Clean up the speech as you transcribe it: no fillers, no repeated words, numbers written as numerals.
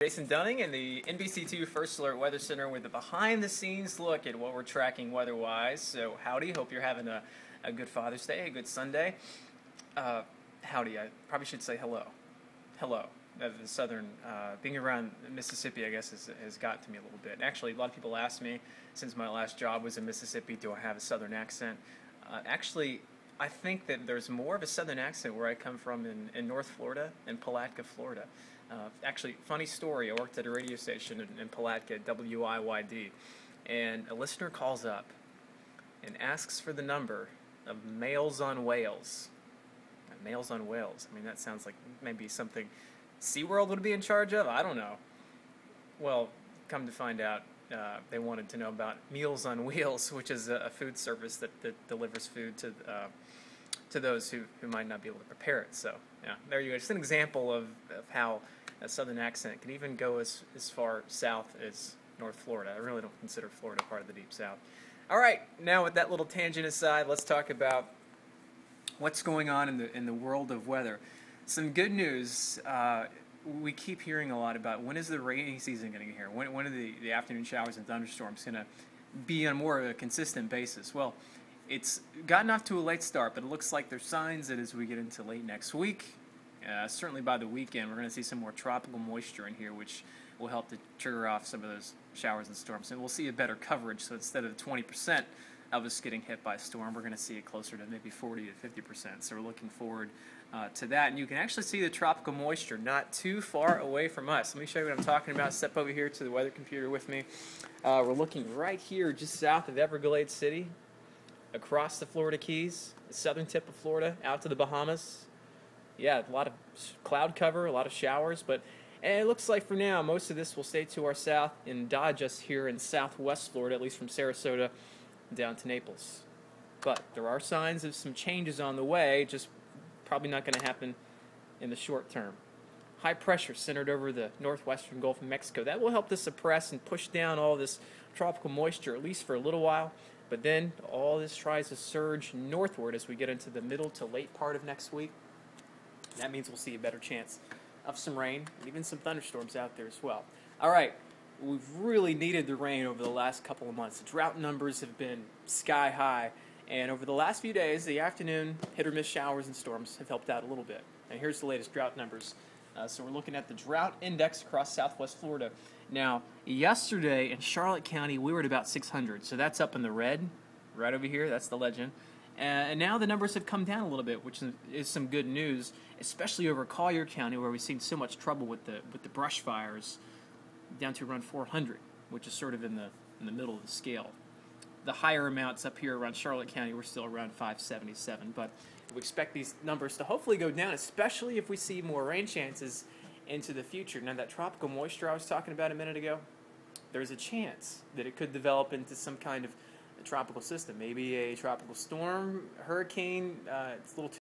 Jason Dunning in the NBC2 First Alert Weather Center with a behind-the-scenes look at what we're tracking weather-wise. So howdy, hope you're having a good Father's Day, a good Sunday. Howdy, I probably should say hello. Hello. The southern, being around Mississippi, I guess, has got to me a little bit. Actually, a lot of people ask me, since my last job was in Mississippi, do I have a southern accent? Actually, I think that there's more of a southern accent where I come from in North Florida, in Palatka, Florida. Actually, funny story, I worked at a radio station in Palatka, WIYD, and a listener calls up and asks for the number of males on whales. Males on whales. I mean, that sounds like maybe something SeaWorld would be in charge of? I don't know. Well, come to find out, they wanted to know about Meals on Wheels, which is a food service that delivers food to those who might not be able to prepare it. So, yeah, there you go. Just an example of how a southern accent can even go as far south as North Florida. I really don't consider Florida part of the Deep South. All right, now with that little tangent aside, let's talk about what's going on in the world of weather. Some good news. We keep hearing a lot about when is the rainy season going to get here? When are the afternoon showers and thunderstorms going to be on more of a consistent basis? Well, it's gotten off to a late start, but it looks like there's signs that as we get into late next week, certainly by the weekend, we're going to see some more tropical moisture in here, which will help to trigger off some of those showers and storms. And we'll see a better coverage, so instead of 20% of us getting hit by a storm, we're going to see it closer to maybe 40 to 50%. So we're looking forward to that. And you can actually see the tropical moisture not too far away from us. Let me show you what I'm talking about. Step over here to the weather computer with me. We're looking right here just south of Everglades City, across the Florida Keys, the southern tip of Florida, out to the Bahamas. Yeah, a lot of cloud cover, a lot of showers, and it looks like for now most of this will stay to our south and dodge us here in southwest Florida, at least from Sarasota down to Naples. But there are signs of some changes on the way, just probably not going to happen in the short term. High pressure centered over the northwestern Gulf of Mexico. That will help to suppress and push down all this tropical moisture, at least for a little while. But then all this tries to surge northward as we get into the middle to late part of next week. That means we'll see a better chance of some rain and even some thunderstorms out there as well. All right. We've really needed the rain over the last couple of months. The drought numbers have been sky high, and over the last few days, the afternoon hit-or-miss showers and storms have helped out a little bit. And here's the latest drought numbers. So we're looking at the drought index across southwest Florida. Now, yesterday in Charlotte County, we were at about 600, so that's up in the red, right over here. That's the legend. And now the numbers have come down a little bit, which is some good news, especially over Collier County, where we've seen so much trouble with the brush fires, down to around 400, which is sort of in the middle of the scale. The higher amounts up here around Charlotte County, we're still around 577, but we expect these numbers to hopefully go down, especially if we see more rain chances into the future. Now, that tropical moisture I was talking about a minute ago, there's a chance that it could develop into some kind of tropical system, maybe a tropical storm, hurricane. It's a little too